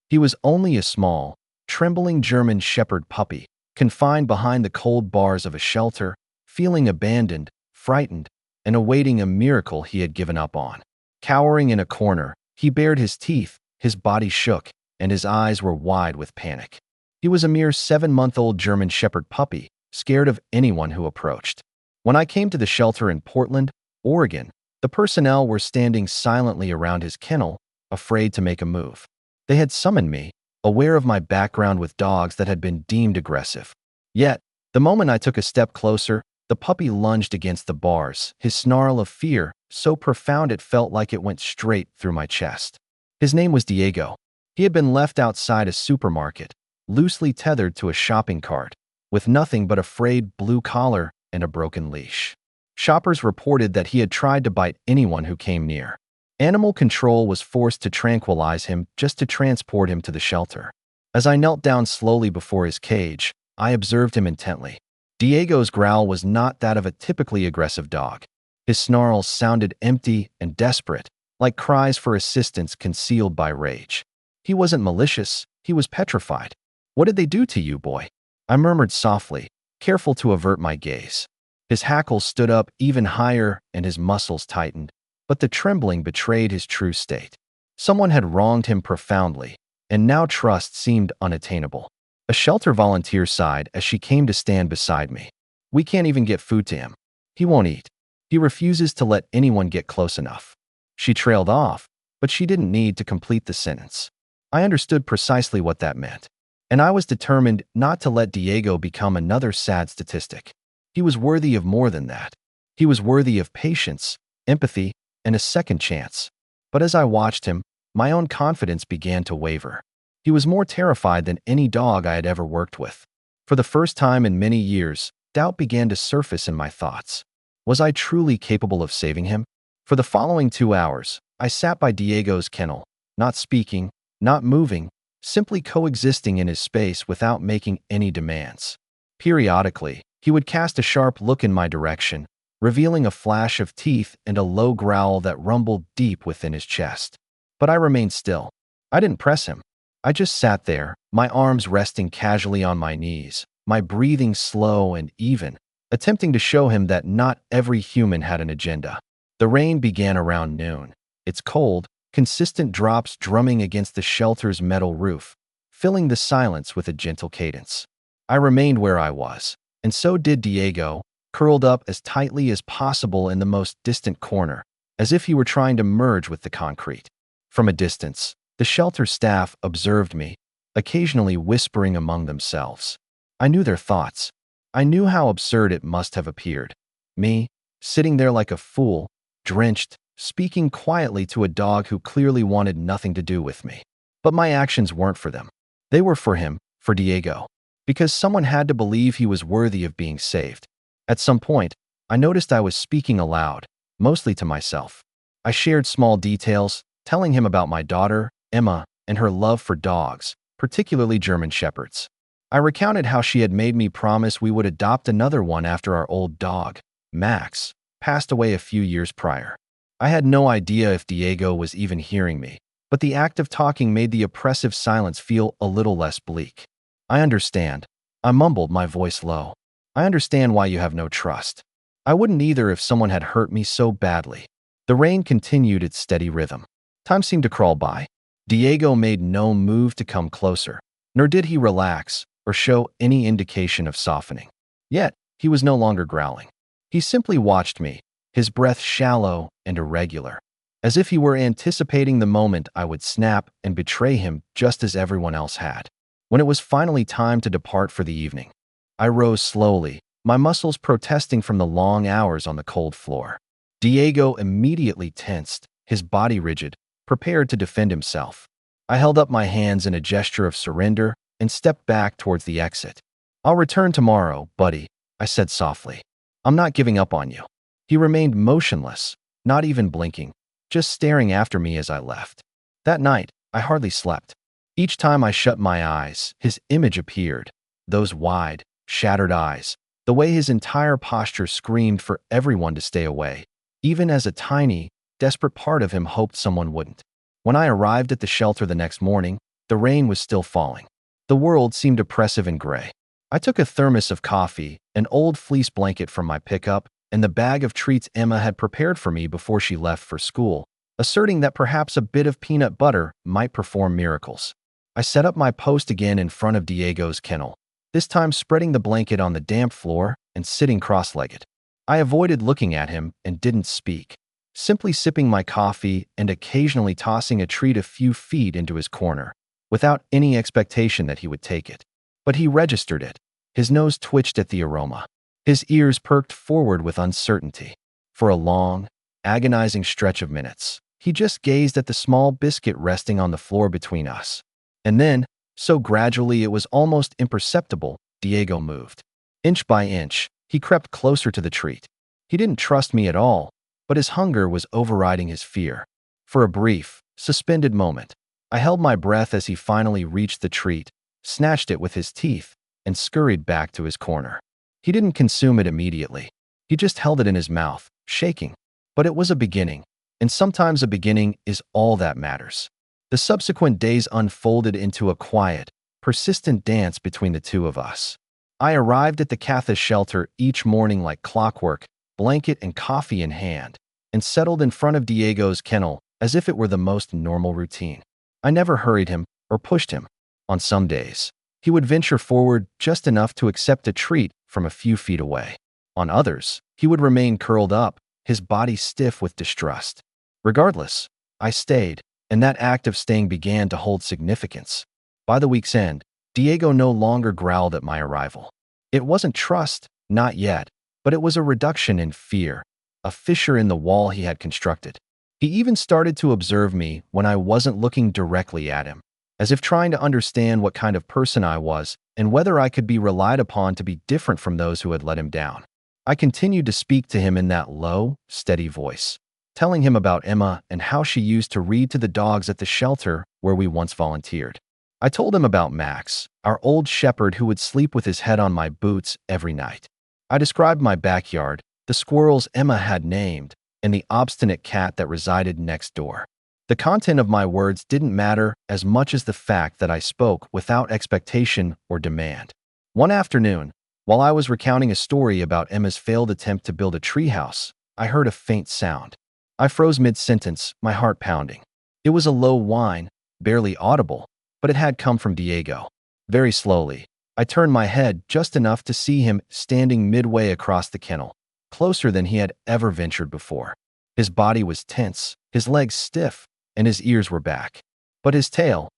He was only a small, trembling German Shepherd puppy, confined behind the cold bars of a shelter, feeling abandoned, frightened, and awaiting a miracle he had given up on. Cowering in a corner, he bared his teeth, his body shook, and his eyes were wide with panic. He was a mere 7-month-old German Shepherd puppy, scared of anyone who approached. When I came to the shelter in Portland, Oregon, the personnel were standing silently around his kennel, afraid to make a move. They had summoned me, aware of my background with dogs that had been deemed aggressive. Yet, the moment I took a step closer, the puppy lunged against the bars, his snarl of fear so profound it felt like it went straight through my chest. His name was Diego. He had been left outside a supermarket, loosely tethered to a shopping cart, with nothing but a frayed blue collar and a broken leash. Shoppers reported that he had tried to bite anyone who came near. Animal control was forced to tranquilize him just to transport him to the shelter. As I knelt down slowly before his cage, I observed him intently. Diego's growl was not that of a typically aggressive dog. His snarls sounded empty and desperate, like cries for assistance concealed by rage. He wasn't malicious, he was petrified. "What did they do to you, boy?" I murmured softly, careful to avert my gaze. His hackles stood up even higher and his muscles tightened, but the trembling betrayed his true state. Someone had wronged him profoundly, and now trust seemed unattainable. A shelter volunteer sighed as she came to stand beside me. "We can't even get food to him. He won't eat. He refuses to let anyone get close enough." She trailed off, but she didn't need to complete the sentence. I understood precisely what that meant, and I was determined not to let Diego become another sad statistic. He was worthy of more than that. He was worthy of patience, empathy, and a second chance. But as I watched him, my own confidence began to waver. He was more terrified than any dog I had ever worked with. For the first time in many years, doubt began to surface in my thoughts. Was I truly capable of saving him? For the following 2 hours, I sat by Diego's kennel, not speaking, not moving, simply coexisting in his space without making any demands. Periodically, he would cast a sharp look in my direction, revealing a flash of teeth and a low growl that rumbled deep within his chest. But I remained still. I didn't press him. I just sat there, my arms resting casually on my knees, my breathing slow and even, attempting to show him that not every human had an agenda. The rain began around noon, its cold, consistent drops drumming against the shelter's metal roof, filling the silence with a gentle cadence. I remained where I was, and so did Diego, curled up as tightly as possible in the most distant corner, as if he were trying to merge with the concrete. From a distance, the shelter staff observed me, occasionally whispering among themselves. I knew their thoughts. I knew how absurd it must have appeared. Me, sitting there like a fool, drenched, speaking quietly to a dog who clearly wanted nothing to do with me. But my actions weren't for them. They were for him, for Diego. Because someone had to believe he was worthy of being saved. At some point, I noticed I was speaking aloud, mostly to myself. I shared small details, telling him about my daughter, Emma, and her love for dogs, particularly German Shepherds. I recounted how she had made me promise we would adopt another one after our old dog, Max, passed away a few years prior. I had no idea if Diego was even hearing me, but the act of talking made the oppressive silence feel a little less bleak. "I understand," I mumbled, my voice low. "I understand why you have no trust. I wouldn't either if someone had hurt me so badly." The rain continued its steady rhythm. Time seemed to crawl by. Diego made no move to come closer, nor did he relax or show any indication of softening. Yet, he was no longer growling. He simply watched me, his breath shallow and irregular, as if he were anticipating the moment I would snap and betray him just as everyone else had. When it was finally time to depart for the evening, I rose slowly, my muscles protesting from the long hours on the cold floor. Diego immediately tensed, his body rigid, prepared to defend himself. I held up my hands in a gesture of surrender and stepped back towards the exit. "I'll return tomorrow, buddy," I said softly. "I'm not giving up on you." He remained motionless, not even blinking, just staring after me as I left. That night, I hardly slept. Each time I shut my eyes, his image appeared. Those wide, shattered eyes, the way his entire posture screamed for everyone to stay away, even as a tiny, desperate part of him hoped someone wouldn't. When I arrived at the shelter the next morning, The rain was still falling. The world seemed oppressive and gray. I took a thermos of coffee, an old fleece blanket from my pickup, and the bag of treats Emma had prepared for me before she left for school, asserting that perhaps a bit of peanut butter might perform miracles. I set up my post again in front of Diego's kennel, this time spreading the blanket on the damp floor and sitting cross-legged. I avoided looking at him and didn't speak, simply sipping my coffee and occasionally tossing a treat a few feet into his corner, without any expectation that he would take it. But he registered it. His nose twitched at the aroma. His ears perked forward with uncertainty. For a long, agonizing stretch of minutes, he just gazed at the small biscuit resting on the floor between us. And then, so gradually it was almost imperceptible, Diego moved. Inch by inch, he crept closer to the treat. He didn't trust me at all, but his hunger was overriding his fear. For a brief, suspended moment, I held my breath as he finally reached the treat, snatched it with his teeth, and scurried back to his corner. He didn't consume it immediately. He just held it in his mouth, shaking. But it was a beginning, and sometimes a beginning is all that matters. The subsequent days unfolded into a quiet, persistent dance between the two of us. I arrived at the Catha shelter each morning like clockwork, blanket and coffee in hand, and settled in front of Diego's kennel as if it were the most normal routine. I never hurried him or pushed him. On some days, he would venture forward just enough to accept a treat from a few feet away. On others, he would remain curled up, his body stiff with distrust. Regardless, I stayed, and that act of staying began to hold significance. By the week's end, Diego no longer growled at my arrival. It wasn't trust, not yet, but it was a reduction in fear, a fissure in the wall he had constructed. He even started to observe me when I wasn't looking directly at him, as if trying to understand what kind of person I was and whether I could be relied upon to be different from those who had let him down. I continued to speak to him in that low, steady voice, telling him about Emma and how she used to read to the dogs at the shelter where we once volunteered. I told him about Max, our old shepherd who would sleep with his head on my boots every night. I described my backyard, the squirrels Emma had named, and the obstinate cat that resided next door. The content of my words didn't matter as much as the fact that I spoke without expectation or demand. One afternoon, while I was recounting a story about Emma's failed attempt to build a treehouse, I heard a faint sound. I froze mid-sentence, my heart pounding. It was a low whine, barely audible, but it had come from Diego. Very slowly, I turned my head just enough to see him standing midway across the kennel, closer than he had ever ventured before. His body was tense, his legs stiff, and his ears were back. But his tail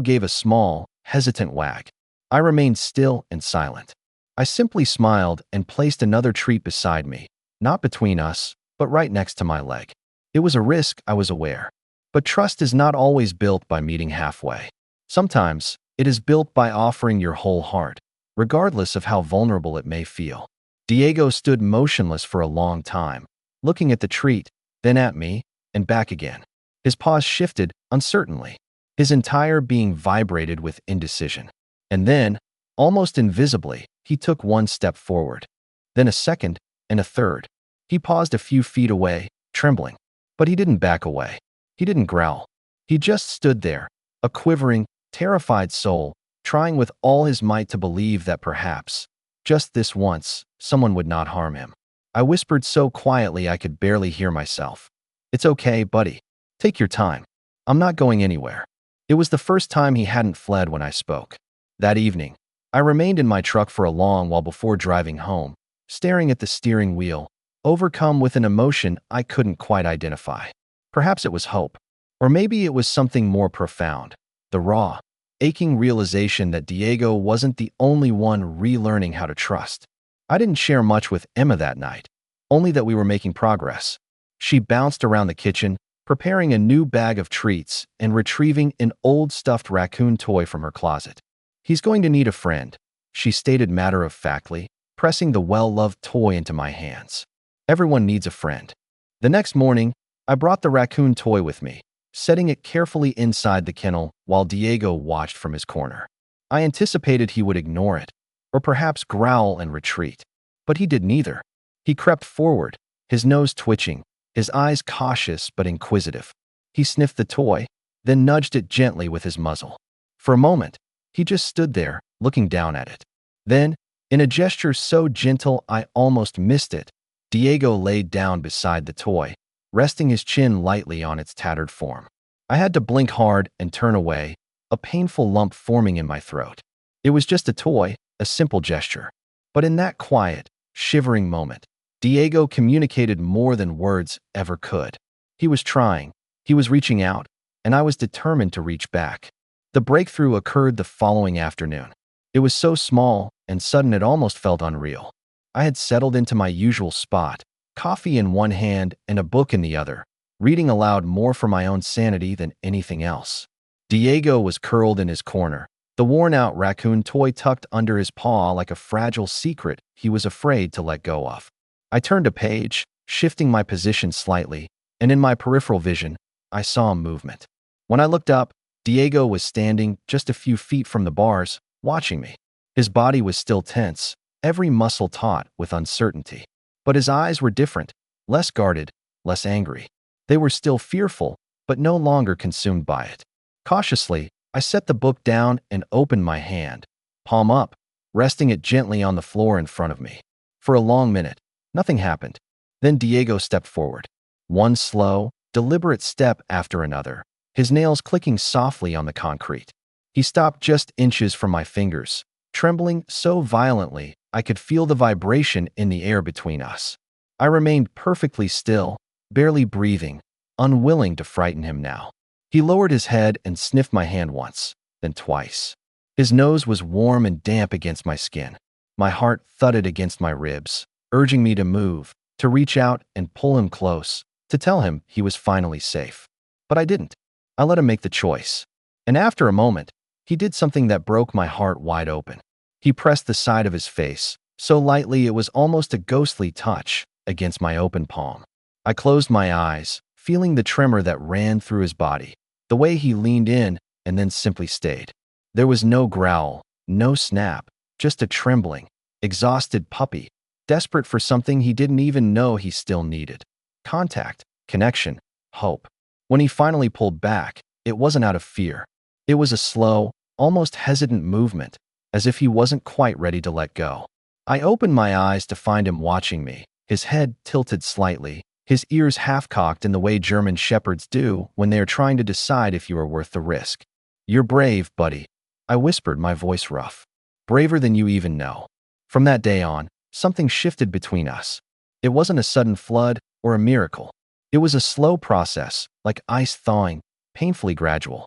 gave a small, hesitant wag. I remained still and silent. I simply smiled and placed another treat beside me, not between us, but right next to my leg. It was a risk, I was aware. But trust is not always built by meeting halfway. Sometimes, it is built by offering your whole heart, regardless of how vulnerable it may feel. Diego stood motionless for a long time, looking at the treat, then at me, and back again. His paws shifted uncertainly. His entire being vibrated with indecision. And then, almost invisibly, he took one step forward. Then a second, and a third. He paused a few feet away, trembling. But he didn't back away. He didn't growl. He just stood there, a quivering, terrified soul, trying with all his might to believe that perhaps, just this once, someone would not harm him. I whispered so quietly I could barely hear myself. "It's okay, buddy. Take your time. I'm not going anywhere." It was the first time he hadn't fled when I spoke. That evening, I remained in my truck for a long while before driving home, staring at the steering wheel, overcome with an emotion I couldn't quite identify. Perhaps it was hope, or maybe it was something more profound. The raw, aching realization that Diego wasn't the only one relearning how to trust. I didn't share much with Emma that night, only that we were making progress. She bounced around the kitchen, preparing a new bag of treats and retrieving an old stuffed raccoon toy from her closet. "He's going to need a friend," she stated matter-of-factly, pressing the well-loved toy into my hands. "Everyone needs a friend." The next morning, I brought the raccoon toy with me, setting it carefully inside the kennel while Diego watched from his corner. I anticipated he would ignore it, or perhaps growl and retreat. But he did neither. He crept forward, his nose twitching, his eyes cautious but inquisitive. He sniffed the toy, then nudged it gently with his muzzle. For a moment, he just stood there, looking down at it. Then, in a gesture so gentle I almost missed it, Diego laid down beside the toy, resting his chin lightly on its tattered form. I had to blink hard and turn away, a painful lump forming in my throat. It was just a toy, a simple gesture. But in that quiet, shivering moment, Diego communicated more than words ever could. He was trying, he was reaching out, and I was determined to reach back. The breakthrough occurred the following afternoon. It was so small and sudden it almost felt unreal. I had settled into my usual spot, coffee in one hand and a book in the other, reading aloud more for my own sanity than anything else. Diego was curled in his corner, the worn-out raccoon toy tucked under his paw like a fragile secret he was afraid to let go of. I turned a page, shifting my position slightly, and in my peripheral vision, I saw a movement. When I looked up, Diego was standing just a few feet from the bars, watching me. His body was still tense, every muscle taut with uncertainty. But his eyes were different, less guarded, less angry. They were still fearful, but no longer consumed by it. Cautiously, I set the book down and opened my hand, palm up, resting it gently on the floor in front of me. For a long minute, nothing happened. Then Diego stepped forward. One slow, deliberate step after another, his nails clicking softly on the concrete. He stopped just inches from my fingers, trembling so violently I could feel the vibration in the air between us. I remained perfectly still, barely breathing, unwilling to frighten him now. He lowered his head and sniffed my hand once, then twice. His nose was warm and damp against my skin. My heart thudded against my ribs, urging me to move, to reach out and pull him close, to tell him he was finally safe. But I didn't. I let him make the choice. And after a moment, he did something that broke my heart wide open. He pressed the side of his face, so lightly it was almost a ghostly touch, against my open palm. I closed my eyes, feeling the tremor that ran through his body, the way he leaned in and then simply stayed. There was no growl, no snap, just a trembling, exhausted puppy, desperate for something he didn't even know he still needed. Contact, connection, hope. When he finally pulled back, it wasn't out of fear. It was a slow, almost hesitant movement, as if he wasn't quite ready to let go. I opened my eyes to find him watching me, his head tilted slightly, his ears half-cocked in the way German shepherds do when they are trying to decide if you are worth the risk. "You're brave, buddy," I whispered, my voice rough. "Braver than you even know." From that day on, something shifted between us. It wasn't a sudden flood or a miracle. It was a slow process, like ice thawing, painfully gradual.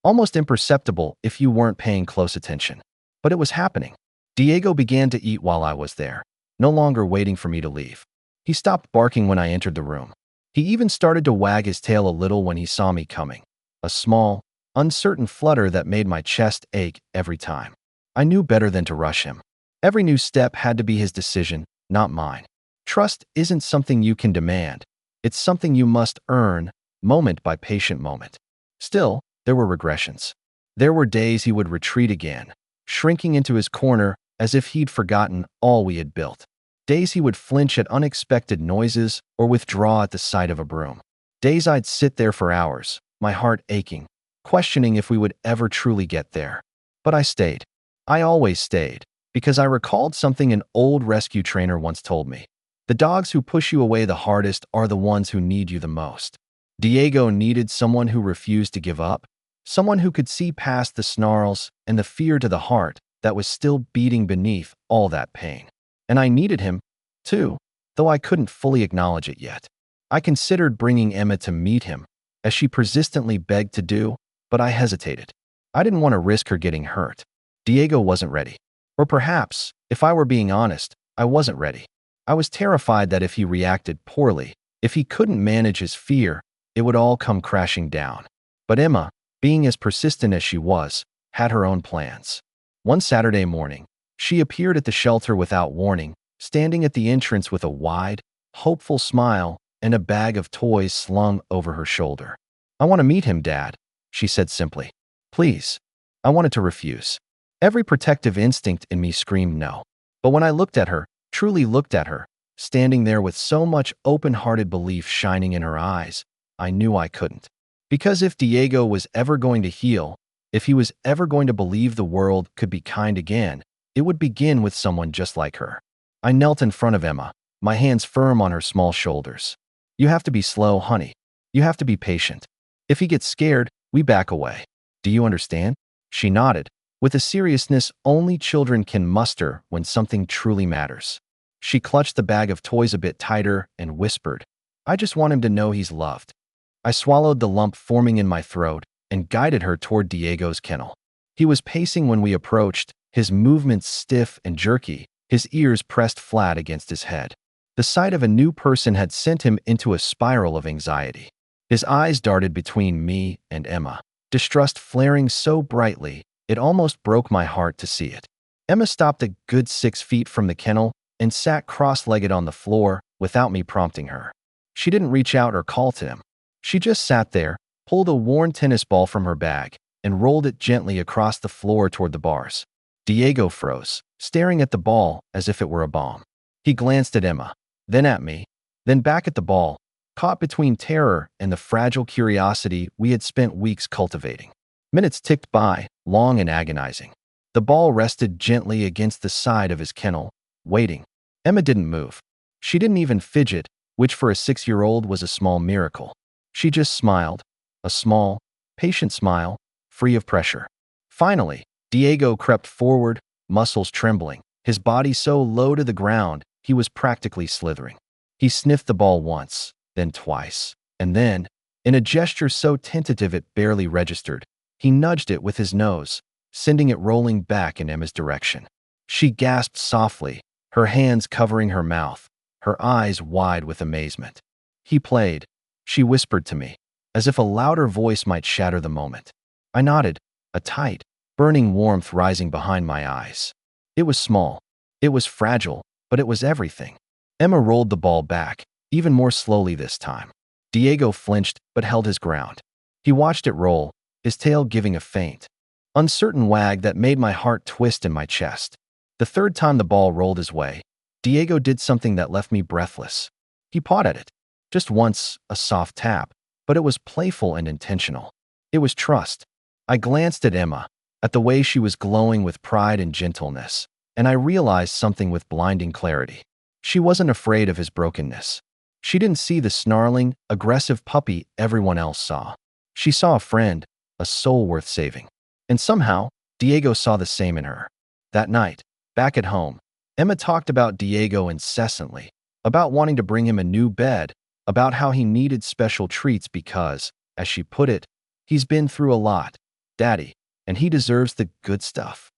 Almost imperceptible if you weren't paying close attention. But it was happening. Diego began to eat while I was there, no longer waiting for me to leave. He stopped barking when I entered the room. He even started to wag his tail a little when he saw me coming. A small, uncertain flutter that made my chest ache every time. I knew better than to rush him. Every new step had to be his decision, not mine. Trust isn't something you can demand. It's something you must earn, moment by patient moment. Still, there were regressions. There were days he would retreat again, shrinking into his corner as if he'd forgotten all we had built. Days he would flinch at unexpected noises or withdraw at the sight of a broom. Days I'd sit there for hours, my heart aching, questioning if we would ever truly get there. But I stayed. I always stayed, because I recalled something an old rescue trainer once told me. The dogs who push you away the hardest are the ones who need you the most. Diego needed someone who refused to give up, someone who could see past the snarls and the fear to the heart that was still beating beneath all that pain. And I needed him, too, though I couldn't fully acknowledge it yet. I considered bringing Emma to meet him, as she persistently begged to do, but I hesitated. I didn't want to risk her getting hurt. Diego wasn't ready. Or perhaps, if I were being honest, I wasn't ready. I was terrified that if he reacted poorly, if he couldn't manage his fear, it would all come crashing down. But Emma, being as persistent as she was, had her own plans. One Saturday morning, she appeared at the shelter without warning, standing at the entrance with a wide, hopeful smile and a bag of toys slung over her shoulder. "I want to meet him, Dad," she said simply. "Please." I wanted to refuse. Every protective instinct in me screamed no. But when I looked at her, truly looked at her, standing there with so much open-hearted belief shining in her eyes, I knew I couldn't. Because if Diego was ever going to heal, If he was ever going to believe the world could be kind again, it would begin with someone just like her. I knelt in front of Emma, my hands firm on her small shoulders. You have to be slow, honey. You have to be patient. If he gets scared, we back away. Do you understand? She nodded, with a seriousness only children can muster when something truly matters. She clutched the bag of toys a bit tighter and whispered, I just want him to know he's loved. I swallowed the lump forming in my throat and guided her toward Diego's kennel. He was pacing when we approached, his movements stiff and jerky, his ears pressed flat against his head. The sight of a new person had sent him into a spiral of anxiety. His eyes darted between me and Emma, distrust flaring so brightly it almost broke my heart to see it. Emma stopped a good 6 feet from the kennel and sat cross-legged on the floor without me prompting her. She didn't reach out or call to him. She just sat there, pulled a worn tennis ball from her bag, and rolled it gently across the floor toward the bars. Diego froze, staring at the ball as if it were a bomb. He glanced at Emma, then at me, then back at the ball, caught between terror and the fragile curiosity we had spent weeks cultivating. Minutes ticked by, long and agonizing. The ball rested gently against the side of his kennel, waiting. Emma didn't move. She didn't even fidget, which for a 6-year-old was a small miracle. She just smiled, a small, patient smile, free of pressure. Finally, Diego crept forward, muscles trembling, his body so low to the ground he was practically slithering. He sniffed the ball once, then twice, and then, in a gesture so tentative it barely registered, he nudged it with his nose, sending it rolling back in Emma's direction. She gasped softly, her hands covering her mouth, her eyes wide with amazement. He played, she whispered to me, as if a louder voice might shatter the moment. I nodded, a tight, burning warmth rising behind my eyes. It was small, it was fragile, but it was everything. Emma rolled the ball back, even more slowly this time. Diego flinched but held his ground. He watched it roll, his tail giving a faint, uncertain wag that made my heart twist in my chest. The third time the ball rolled his way, Diego did something that left me breathless. He pawed at it. Just once, a soft tap, but it was playful and intentional. It was trust. I glanced at Emma, at the way she was glowing with pride and gentleness, and I realized something with blinding clarity. She wasn't afraid of his brokenness. She didn't see the snarling, aggressive puppy everyone else saw. She saw a friend, a soul worth saving. And somehow, Diego saw the same in her. That night, back at home, Emma talked about Diego incessantly, about wanting to bring him a new bed, about how he needed special treats because, as she put it, he's been through a lot, Daddy, and he deserves the good stuff.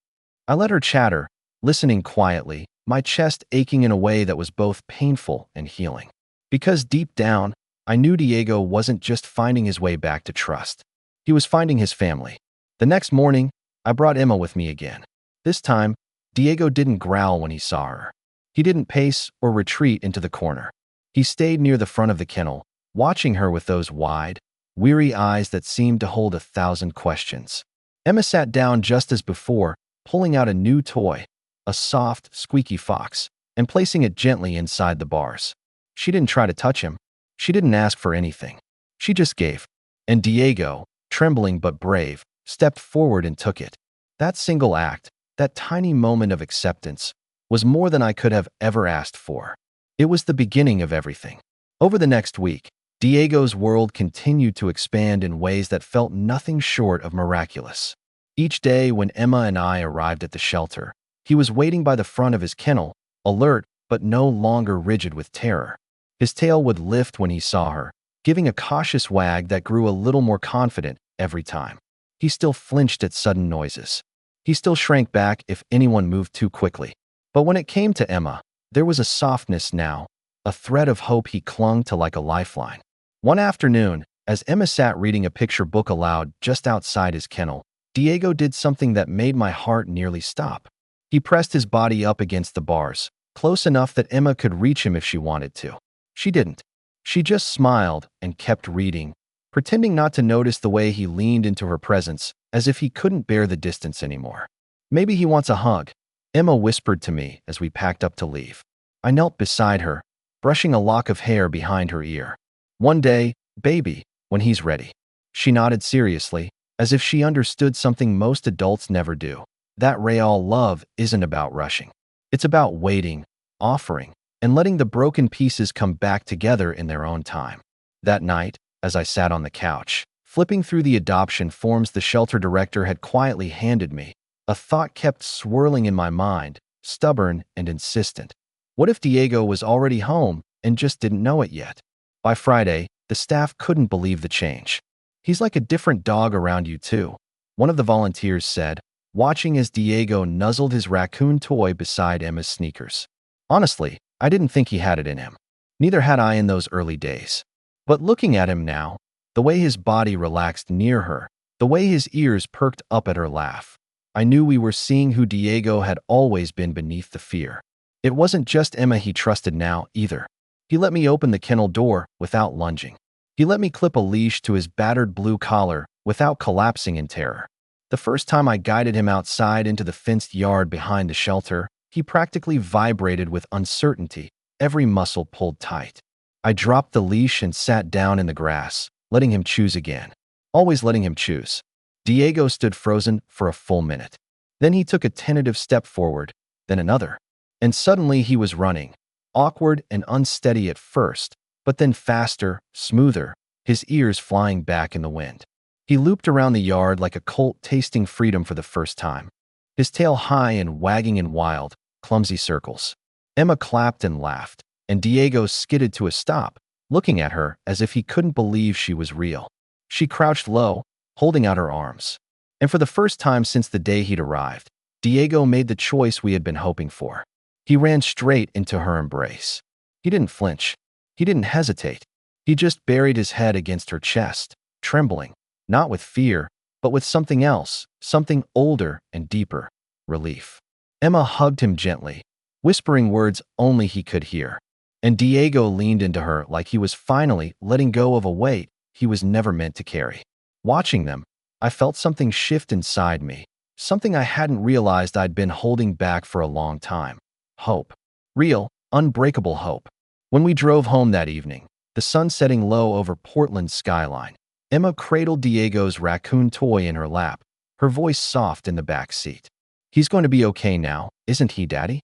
I let her chatter, listening quietly, my chest aching in a way that was both painful and healing. Because deep down, I knew Diego wasn't just finding his way back to trust. He was finding his family. The next morning, I brought Emma with me again. This time, Diego didn't growl when he saw her. He didn't pace or retreat into the corner. He stayed near the front of the kennel, watching her with those wide, weary eyes that seemed to hold 1,000 questions. Emma sat down just as before, pulling out a new toy, a soft, squeaky fox, and placing it gently inside the bars. She didn't try to touch him. She didn't ask for anything. She just gave. And Diego, trembling but brave, stepped forward and took it. That single act, that tiny moment of acceptance, was more than I could have ever asked for. It was the beginning of everything. Over the next week, Diego's world continued to expand in ways that felt nothing short of miraculous. Each day when Emma and I arrived at the shelter, he was waiting by the front of his kennel, alert but no longer rigid with terror. His tail would lift when he saw her, giving a cautious wag that grew a little more confident every time. He still flinched at sudden noises. He still shrank back if anyone moved too quickly. But when it came to Emma, there was a softness now, a thread of hope he clung to like a lifeline. One afternoon, as Emma sat reading a picture book aloud just outside his kennel, Diego did something that made my heart nearly stop. He pressed his body up against the bars, close enough that Emma could reach him if she wanted to. She didn't. She just smiled and kept reading, pretending not to notice the way he leaned into her presence, as if he couldn't bear the distance anymore. Maybe he wants a hug, Emma whispered to me as we packed up to leave. I knelt beside her, brushing a lock of hair behind her ear. One day, baby, when he's ready. She nodded seriously, as if she understood something most adults never do. That real love isn't about rushing. It's about waiting, offering, and letting the broken pieces come back together in their own time. That night, as I sat on the couch, flipping through the adoption forms the shelter director had quietly handed me, a thought kept swirling in my mind, stubborn and insistent. What if Diego was already home and just didn't know it yet? By Friday, the staff couldn't believe the change. "He's like a different dog around you too," one of the volunteers said, watching as Diego nuzzled his raccoon toy beside Emma's sneakers. Honestly, I didn't think he had it in him. Neither had I in those early days. But looking at him now, the way his body relaxed near her, the way his ears perked up at her laugh, I knew we were seeing who Diego had always been beneath the fear. It wasn't just Emma he trusted now, either. He let me open the kennel door without lunging. He let me clip a leash to his battered blue collar without collapsing in terror. The first time I guided him outside into the fenced yard behind the shelter, he practically vibrated with uncertainty, every muscle pulled tight. I dropped the leash and sat down in the grass, letting him choose again. Always letting him choose. Diego stood frozen for a full minute. Then he took a tentative step forward, then another. And suddenly he was running, awkward and unsteady at first, but then faster, smoother, his ears flying back in the wind. He looped around the yard like a colt tasting freedom for the first time, his tail high and wagging in wild, clumsy circles. Emma clapped and laughed, and Diego skidded to a stop, looking at her as if he couldn't believe she was real. She crouched low, holding out her arms. And for the first time since the day he'd arrived, Diego made the choice we had been hoping for. He ran straight into her embrace. He didn't flinch. He didn't hesitate. He just buried his head against her chest, trembling, not with fear, but with something else, something older and deeper, relief. Emma hugged him gently, whispering words only he could hear. And Diego leaned into her like he was finally letting go of a weight he was never meant to carry. Watching them, I felt something shift inside me, something I hadn't realized I'd been holding back for a long time. Hope. Real, unbreakable hope. When we drove home that evening, the sun setting low over Portland's skyline, Emma cradled Diego's raccoon toy in her lap, her voice soft in the back seat. "He's going to be okay now, isn't he, Daddy?"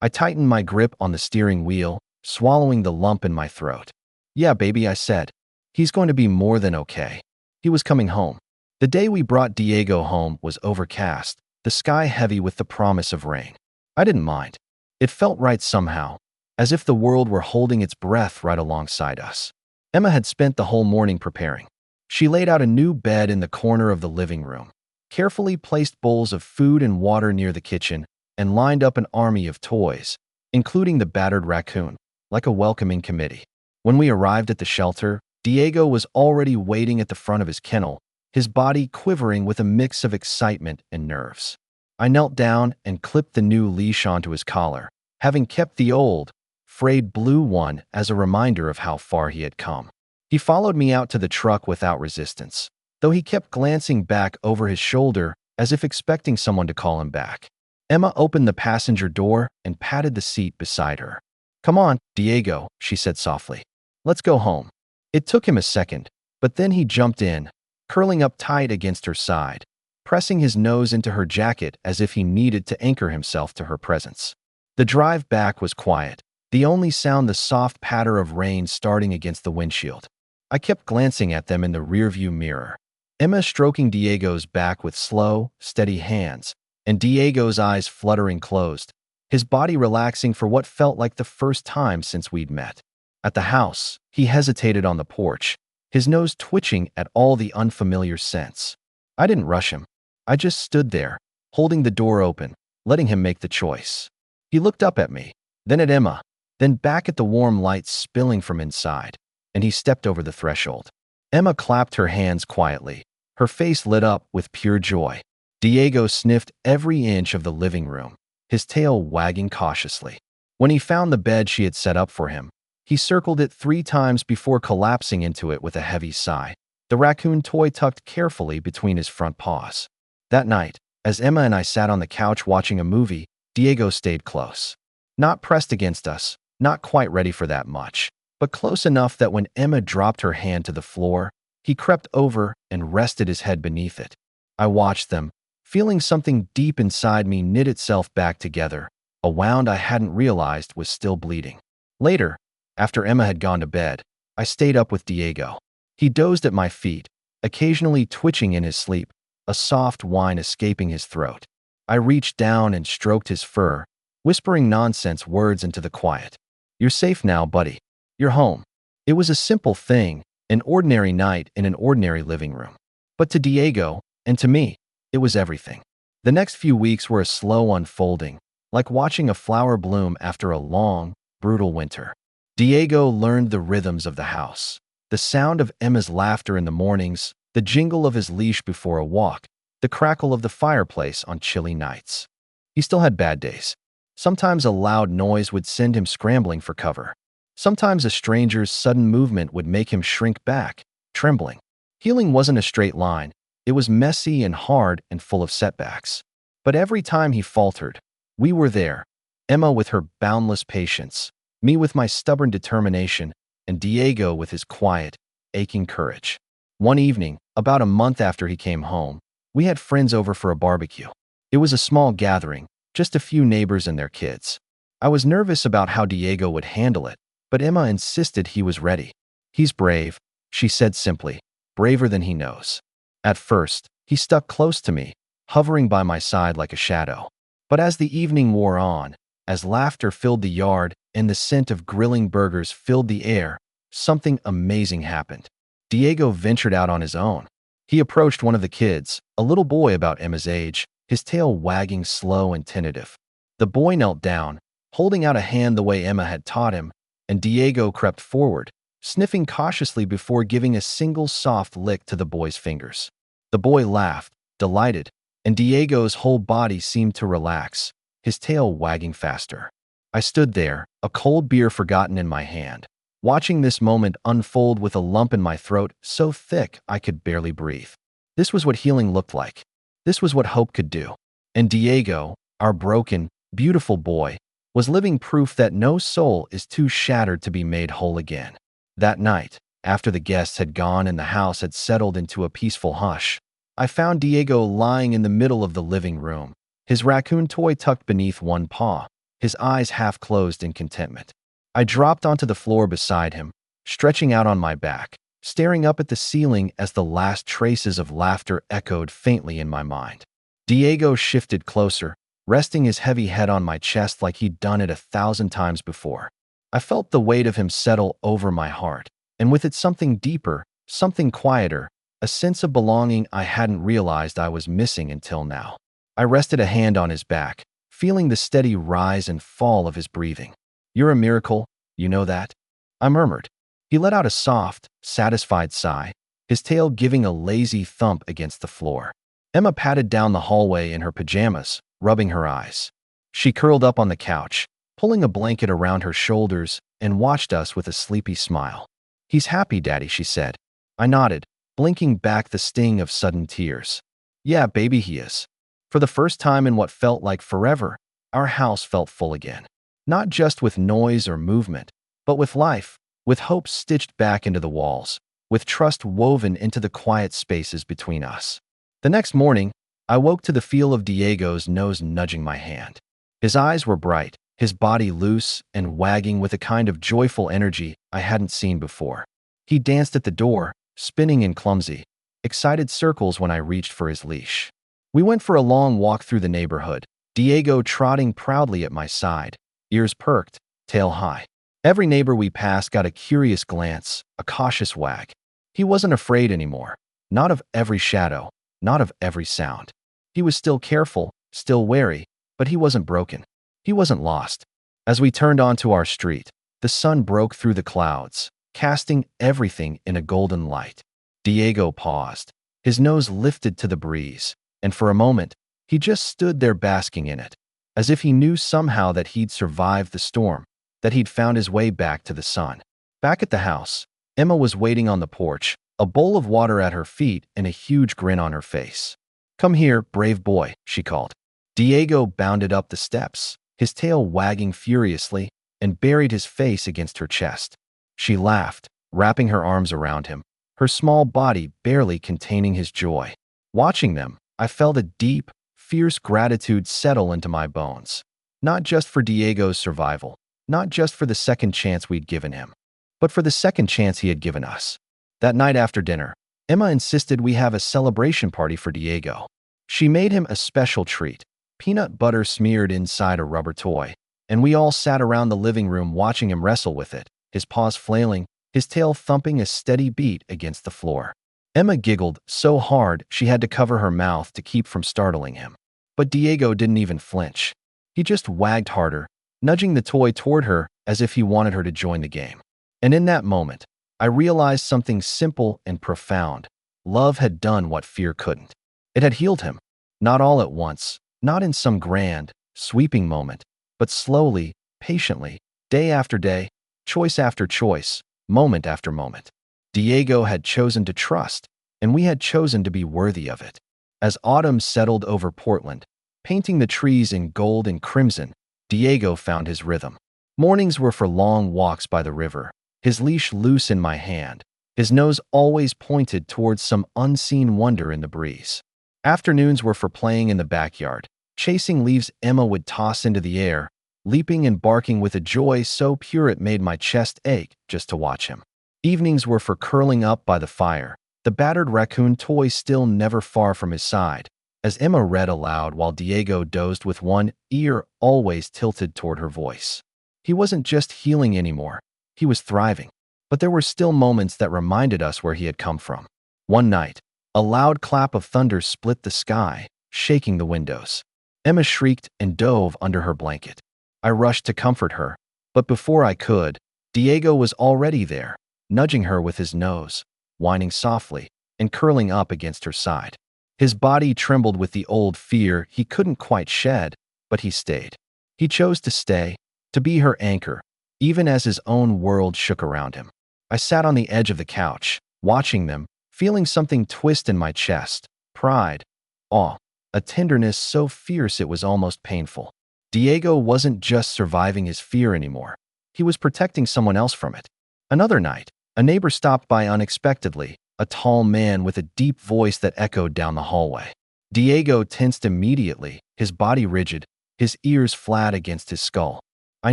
I tightened my grip on the steering wheel, swallowing the lump in my throat. "Yeah, baby," I said. "He's going to be more than okay." He was coming home. The day we brought Diego home was overcast, the sky heavy with the promise of rain. I didn't mind. It felt right somehow, as if the world were holding its breath right alongside us. Emma had spent the whole morning preparing. She laid out a new bed in the corner of the living room, carefully placed bowls of food and water near the kitchen, and lined up an army of toys, including the battered raccoon, like a welcoming committee. When we arrived at the shelter, Diego was already waiting at the front of his kennel, his body quivering with a mix of excitement and nerves. I knelt down and clipped the new leash onto his collar, having kept the old, frayed blue one as a reminder of how far he had come. He followed me out to the truck without resistance, though he kept glancing back over his shoulder as if expecting someone to call him back. Emma opened the passenger door and patted the seat beside her. "Come on, Diego," she said softly. "Let's go home." It took him a second, but then he jumped in, curling up tight against her side, pressing his nose into her jacket as if he needed to anchor himself to her presence. The drive back was quiet, the only sound the soft patter of rain starting against the windshield. I kept glancing at them in the rearview mirror. Emma stroking Diego's back with slow, steady hands, and Diego's eyes fluttering closed, his body relaxing for what felt like the first time since we'd met. At the house, he hesitated on the porch, his nose twitching at all the unfamiliar scents. I didn't rush him. I just stood there, holding the door open, letting him make the choice. He looked up at me, then at Emma, then back at the warm light spilling from inside, and he stepped over the threshold. Emma clapped her hands quietly, her face lit up with pure joy. Diego sniffed every inch of the living room, his tail wagging cautiously. When he found the bed she had set up for him, he circled it 3 times before collapsing into it with a heavy sigh, the raccoon toy tucked carefully between his front paws. That night, as Emma and I sat on the couch watching a movie, Diego stayed close. Not pressed against us, not quite ready for that much, but close enough that when Emma dropped her hand to the floor, He crept over and rested his head beneath it. I watched them, feeling something deep inside me knit itself back together, a wound I hadn't realized was still bleeding. Later, after Emma had gone to bed, I stayed up with Diego. He dozed at my feet, occasionally twitching in his sleep, a soft whine escaping his throat. I reached down and stroked his fur, whispering nonsense words into the quiet. "You're safe now, buddy. You're home." It was a simple thing, an ordinary night in an ordinary living room. But to Diego, and to me, it was everything. The next few weeks were a slow unfolding, like watching a flower bloom after a long, brutal winter. Diego learned the rhythms of the house. The sound of Emma's laughter in the mornings, the jingle of his leash before a walk, the crackle of the fireplace on chilly nights. He still had bad days. Sometimes a loud noise would send him scrambling for cover. Sometimes a stranger's sudden movement would make him shrink back, trembling. Healing wasn't a straight line. It was messy and hard and full of setbacks. But every time he faltered, we were there. Emma with her boundless patience, me with my stubborn determination, and Diego with his quiet, aching courage. One evening, about a month after he came home, we had friends over for a barbecue. It was a small gathering, just a few neighbors and their kids. I was nervous about how Diego would handle it, but Emma insisted he was ready. "He's brave," she said simply, "braver than he knows." At first, he stuck close to me, hovering by my side like a shadow. But as the evening wore on, as laughter filled the yard and the scent of grilling burgers filled the air, something amazing happened. Diego ventured out on his own. He approached one of the kids, a little boy about Emma's age, his tail wagging slow and tentative. The boy knelt down, holding out a hand the way Emma had taught him, and Diego crept forward, sniffing cautiously before giving a single soft lick to the boy's fingers. The boy laughed, delighted, and Diego's whole body seemed to relax, his tail wagging faster. I stood there, a cold beer forgotten in my hand, watching this moment unfold with a lump in my throat so thick I could barely breathe. This was what healing looked like. This was what hope could do. And Diego, our broken, beautiful boy, was living proof that no soul is too shattered to be made whole again. That night, after the guests had gone and the house had settled into a peaceful hush, I found Diego lying in the middle of the living room, his raccoon toy tucked beneath one paw, his eyes half closed in contentment. I dropped onto the floor beside him, stretching out on my back, staring up at the ceiling as the last traces of laughter echoed faintly in my mind. Diego shifted closer, resting his heavy head on my chest like he'd done it 1,000 times before. I felt the weight of him settle over my heart, and with it something deeper, something quieter, a sense of belonging I hadn't realized I was missing until now. I rested a hand on his back, feeling the steady rise and fall of his breathing. "You're a miracle, you know that?" I murmured. He let out a soft, satisfied sigh, his tail giving a lazy thump against the floor. Emma patted down the hallway in her pajamas, rubbing her eyes. She curled up on the couch, pulling a blanket around her shoulders, and watched us with a sleepy smile. "He's happy, Daddy," she said. I nodded, blinking back the sting of sudden tears. "Yeah, baby, he is." For the first time in what felt like forever, our house felt full again. Not just with noise or movement, but with life, with hope stitched back into the walls, with trust woven into the quiet spaces between us. The next morning, I woke to the feel of Diego's nose nudging my hand. His eyes were bright, his body loose and wagging with a kind of joyful energy I hadn't seen before. He danced at the door, spinning in clumsy, excited circles when I reached for his leash. We went for a long walk through the neighborhood, Diego trotting proudly at my side, ears perked, tail high. Every neighbor we passed got a curious glance, a cautious wag. He wasn't afraid anymore, not of every shadow, not of every sound. He was still careful, still wary, but he wasn't broken. He wasn't lost. As we turned onto our street, the sun broke through the clouds, casting everything in a golden light. Diego paused, his nose lifted to the breeze, and for a moment, he just stood there basking in it, as if he knew somehow that he'd survived the storm, that he'd found his way back to the sun. Back at the house, Emma was waiting on the porch, a bowl of water at her feet and a huge grin on her face. "Come here, brave boy," she called. Diego bounded up the steps, his tail wagging furiously, and buried his face against her chest. She laughed, wrapping her arms around him, her small body barely containing his joy. Watching them, I felt a deep, fierce gratitude settle into my bones. Not just for Diego's survival, not just for the second chance we'd given him, but for the second chance he had given us. That night after dinner, Emma insisted we have a celebration party for Diego. She made him a special treat, peanut butter smeared inside a rubber toy, and we all sat around the living room watching him wrestle with it, his paws flailing, his tail thumping a steady beat against the floor. Emma giggled so hard she had to cover her mouth to keep from startling him. But Diego didn't even flinch. He just wagged harder, nudging the toy toward her as if he wanted her to join the game. And in that moment, I realized something simple and profound. Love had done what fear couldn't. It had healed him. Not all at once, not in some grand, sweeping moment, but slowly, patiently, day after day, choice after choice, moment after moment. Diego had chosen to trust, and we had chosen to be worthy of it. As autumn settled over Portland, painting the trees in gold and crimson, Diego found his rhythm. Mornings were for long walks by the river, his leash loose in my hand, his nose always pointed towards some unseen wonder in the breeze. Afternoons were for playing in the backyard, chasing leaves Emma would toss into the air, leaping and barking with a joy so pure it made my chest ache just to watch him. Evenings were for curling up by the fire, the battered raccoon toy still never far from his side, as Emma read aloud while Diego dozed with one ear always tilted toward her voice. He wasn't just healing anymore, he was thriving. But there were still moments that reminded us where he had come from. One night, a loud clap of thunder split the sky, shaking the windows. Emma shrieked and dove under her blanket. I rushed to comfort her, but before I could, Diego was already there, nudging her with his nose, whining softly, and curling up against her side. His body trembled with the old fear he couldn't quite shed, but he stayed. He chose to stay, to be her anchor, even as his own world shook around him. I sat on the edge of the couch, watching them, feeling something twist in my chest, pride, awe, a tenderness so fierce it was almost painful. Diego wasn't just surviving his fear anymore. He was protecting someone else from it. Another night, a neighbor stopped by unexpectedly, a tall man with a deep voice that echoed down the hallway. Diego tensed immediately, his body rigid, his ears flat against his skull. I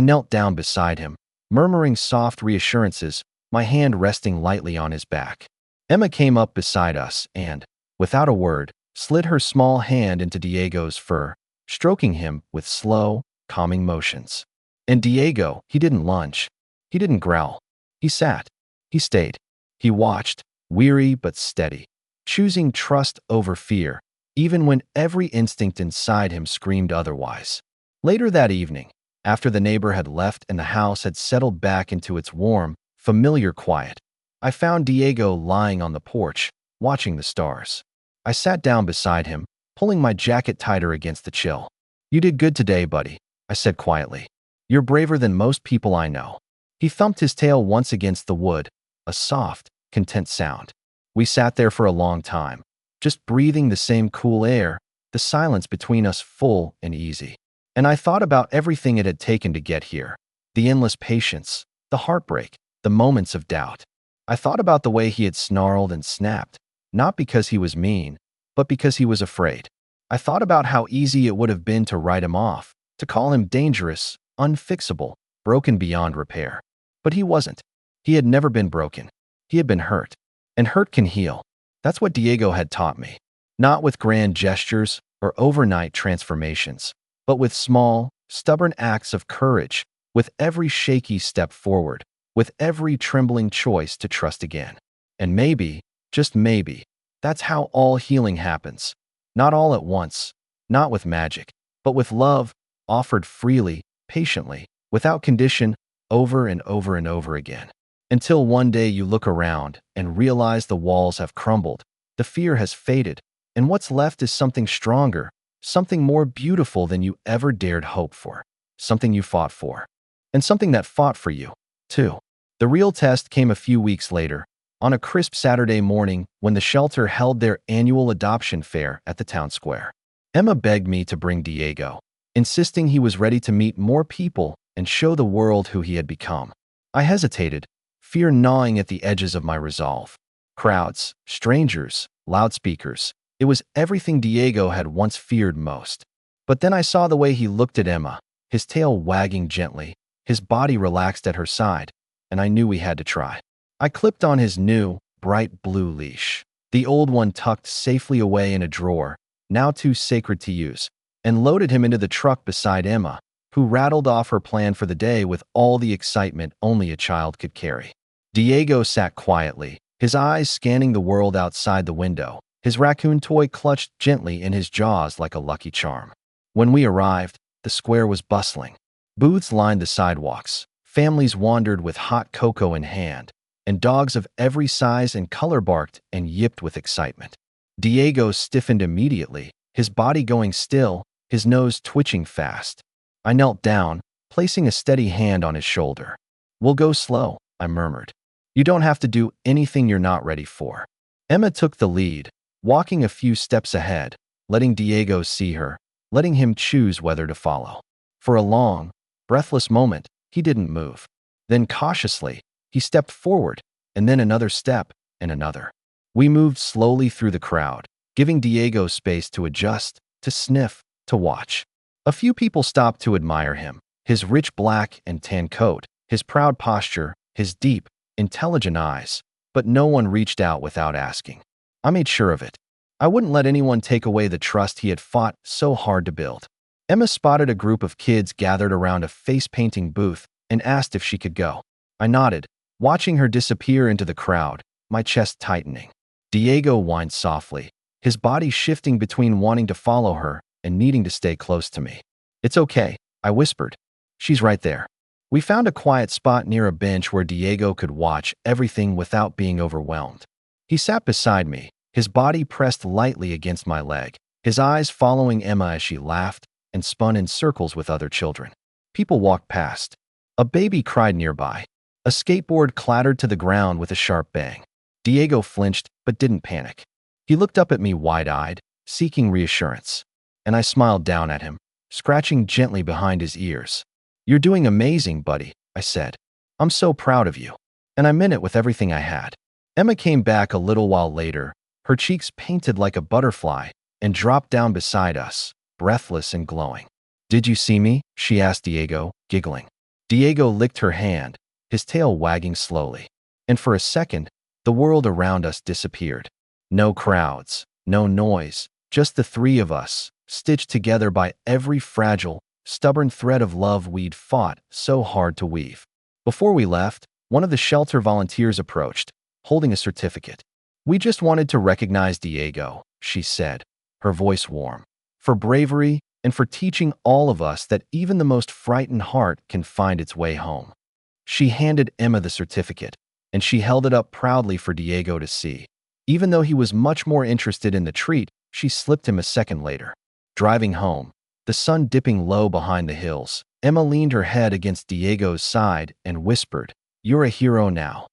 knelt down beside him, murmuring soft reassurances, my hand resting lightly on his back. Emma came up beside us and, without a word, slid her small hand into Diego's fur, stroking him with slow, calming motions. And Diego, he didn't lunge. He didn't growl. He sat. He stayed. He watched, weary but steady, choosing trust over fear, even when every instinct inside him screamed otherwise. Later that evening, after the neighbor had left and the house had settled back into its warm, familiar quiet, I found Diego lying on the porch, watching the stars. I sat down beside him, pulling my jacket tighter against the chill. "You did good today, buddy," I said quietly. "You're braver than most people I know." He thumped his tail once against the wood, a soft, content sound. We sat there for a long time, just breathing the same cool air, the silence between us full and easy. And I thought about everything it had taken to get here, the endless patience, the heartbreak, the moments of doubt. I thought about the way he had snarled and snapped, not because he was mean, but because he was afraid. I thought about how easy it would have been to write him off, to call him dangerous, unfixable, broken beyond repair. But he wasn't. He had never been broken. He had been hurt. And hurt can heal. That's what Diego had taught me. Not with grand gestures or overnight transformations, but with small, stubborn acts of courage, with every shaky step forward, with every trembling choice to trust again. And maybe, just maybe, that's how all healing happens. Not all at once, not with magic, but with love, offered freely, patiently, without condition, over and over and over again. Until one day you look around and realize the walls have crumbled, the fear has faded, and what's left is something stronger, something more beautiful than you ever dared hope for, something you fought for, and something that fought for you, too. The real test came a few weeks later, on a crisp Saturday morning when the shelter held their annual adoption fair at the town square. Emma begged me to bring Diego, insisting he was ready to meet more people and show the world who he had become. I hesitated, fear gnawing at the edges of my resolve. Crowds, strangers, loudspeakers. It was everything Diego had once feared most. But then I saw the way he looked at Emma, his tail wagging gently, his body relaxed at her side, and I knew we had to try. I clipped on his new, bright blue leash, the old one tucked safely away in a drawer, now too sacred to use, and loaded him into the truck beside Emma, who rattled off her plan for the day with all the excitement only a child could carry. Diego sat quietly, his eyes scanning the world outside the window, his raccoon toy clutched gently in his jaws like a lucky charm. When we arrived, the square was bustling. Booths lined the sidewalks, families wandered with hot cocoa in hand, and dogs of every size and color barked and yipped with excitement. Diego stiffened immediately, his body going still, his nose twitching fast. I knelt down, placing a steady hand on his shoulder. "We'll go slow," I murmured. "You don't have to do anything you're not ready for." Emma took the lead, walking a few steps ahead, letting Diego see her, letting him choose whether to follow. For a long, breathless moment, he didn't move. Then cautiously, he stepped forward, and then another step, and another. We moved slowly through the crowd, giving Diego space to adjust, to sniff, to watch. A few people stopped to admire him, his rich black and tan coat, his proud posture, his deep, intelligent eyes, but no one reached out without asking. I made sure of it. I wouldn't let anyone take away the trust he had fought so hard to build. Emma spotted a group of kids gathered around a face-painting booth and asked if she could go. I nodded, watching her disappear into the crowd, my chest tightening. Diego whined softly, his body shifting between wanting to follow her and needing to stay close to me. "It's okay," I whispered. "She's right there." We found a quiet spot near a bench where Diego could watch everything without being overwhelmed. He sat beside me, his body pressed lightly against my leg, his eyes following Emma as she laughed and spun in circles with other children. People walked past. A baby cried nearby. A skateboard clattered to the ground with a sharp bang. Diego flinched but didn't panic. He looked up at me wide-eyed, seeking reassurance. And I smiled down at him, scratching gently behind his ears. "You're doing amazing, buddy," I said. "I'm so proud of you." And I meant it with everything I had. Emma came back a little while later, her cheeks painted like a butterfly, and dropped down beside us, breathless and glowing. "Did you see me?" she asked Diego, giggling. Diego licked her hand, his tail wagging slowly. And for a second, the world around us disappeared. No crowds, no noise, just the three of us, stitched together by every fragile, stubborn thread of love we'd fought so hard to weave. Before we left, one of the shelter volunteers approached, holding a certificate. "We just wanted to recognize Diego," she said, her voice warm, "for bravery and for teaching all of us that even the most frightened heart can find its way home." She handed Emma the certificate, and she held it up proudly for Diego to see. Even though he was much more interested in the treat, she slipped him a second later. Driving home, the sun dipping low behind the hills, Emma leaned her head against Diego's side and whispered, "You're a hero now."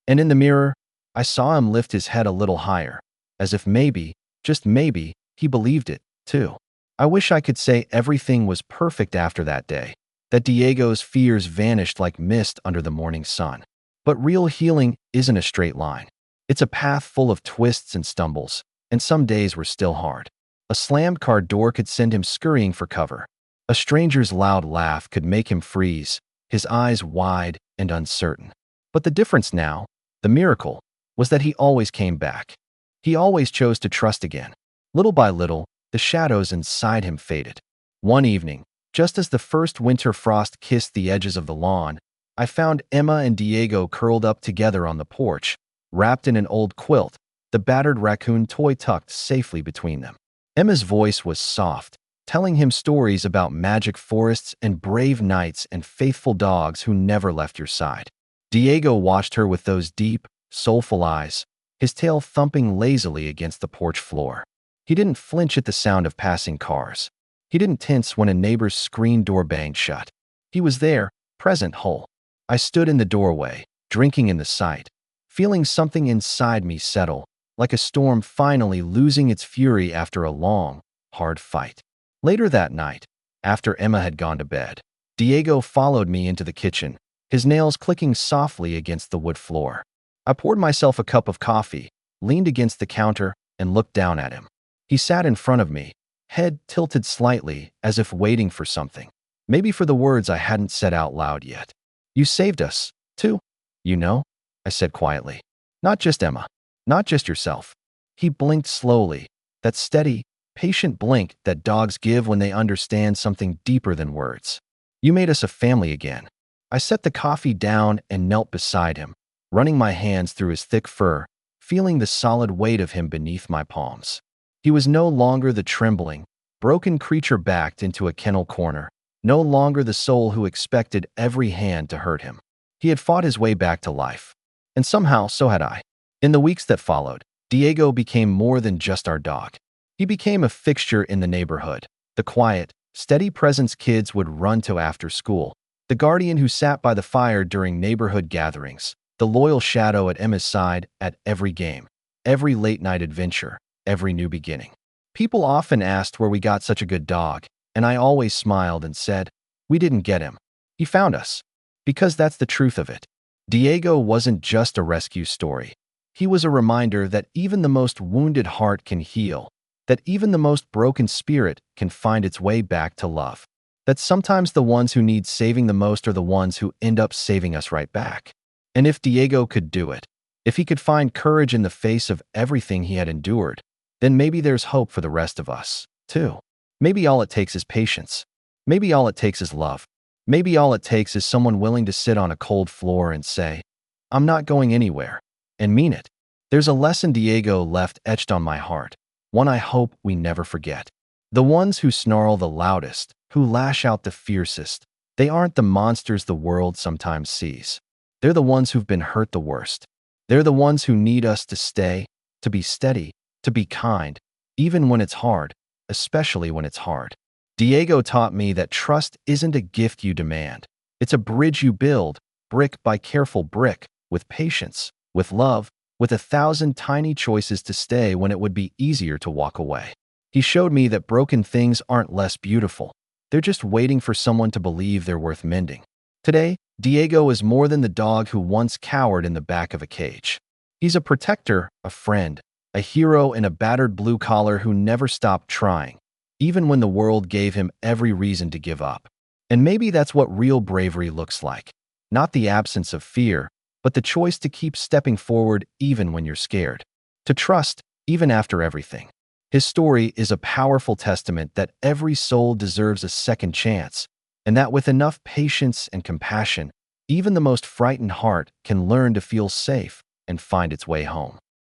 And in the mirror, I saw him lift his head a little higher, as if maybe, just maybe, he believed it, too. I wish I could say everything was perfect after that day, that Diego's fears vanished like mist under the morning sun. But real healing isn't a straight line. It's a path full of twists and stumbles, and some days were still hard. A slammed car door could send him scurrying for cover. A stranger's loud laugh could make him freeze, his eyes wide and uncertain. But the difference now, the miracle, was that he always came back. He always chose to trust again. Little by little, the shadows inside him faded. One evening, just as the first winter frost kissed the edges of the lawn, I found Emma and Diego curled up together on the porch, wrapped in an old quilt, the battered raccoon toy tucked safely between them. Emma's voice was soft, telling him stories about magic forests and brave knights and faithful dogs who never left your side. Diego watched her with those deep, soulful eyes, his tail thumping lazily against the porch floor. He didn't flinch at the sound of passing cars. He didn't tense when a neighbor's screen door banged shut. He was there, present whole. I stood in the doorway, drinking in the sight, feeling something inside me settle, like a storm finally losing its fury after a long, hard fight. Later that night, after Emma had gone to bed, Diego followed me into the kitchen, his nails clicking softly against the wood floor. I poured myself a cup of coffee, leaned against the counter, and looked down at him. He sat in front of me, head tilted slightly as if waiting for something. Maybe for the words I hadn't said out loud yet. You saved us, too. You know, I said quietly. Not just Emma. Not just yourself. He blinked slowly, that steady, patient blink that dogs give when they understand something deeper than words. You made us a family again. I set the coffee down and knelt beside him, running my hands through his thick fur, feeling the solid weight of him beneath my palms. He was no longer the trembling, broken creature backed into a kennel corner, no longer the soul who expected every hand to hurt him. He had fought his way back to life. And somehow, so had I. In the weeks that followed, Diego became more than just our dog. He became a fixture in the neighborhood, the quiet, steady presence kids would run to after school, the guardian who sat by the fire during neighborhood gatherings, the loyal shadow at Emma's side at every game, every late-night adventure, every new beginning. People often asked where we got such a good dog, and I always smiled and said, we didn't get him. He found us. Because that's the truth of it. Diego wasn't just a rescue story. He was a reminder that even the most wounded heart can heal, that even the most broken spirit can find its way back to love, that sometimes the ones who need saving the most are the ones who end up saving us right back. And if Diego could do it, if he could find courage in the face of everything he had endured, then maybe there's hope for the rest of us, too. Maybe all it takes is patience. Maybe all it takes is love. Maybe all it takes is someone willing to sit on a cold floor and say, I'm not going anywhere, and mean it. There's a lesson Diego left etched on my heart, one I hope we never forget. The ones who snarl the loudest, who lash out the fiercest, they aren't the monsters the world sometimes sees. They're the ones who've been hurt the worst. They're the ones who need us to stay, to be steady, to be kind, even when it's hard, especially when it's hard. Diego taught me that trust isn't a gift you demand. It's a bridge you build, brick by careful brick, with patience, with love, with 1,000 tiny choices to stay when it would be easier to walk away. He showed me that broken things aren't less beautiful. They're just waiting for someone to believe they're worth mending. Today, Diego is more than the dog who once cowered in the back of a cage. He's a protector, a friend, a hero in a battered blue collar who never stopped trying, even when the world gave him every reason to give up. And maybe that's what real bravery looks like. Not the absence of fear, but the choice to keep stepping forward even when you're scared. To trust, even after everything. His story is a powerful testament that every soul deserves a second chance, and that with enough patience and compassion, even the most frightened heart can learn to feel safe and find its way home.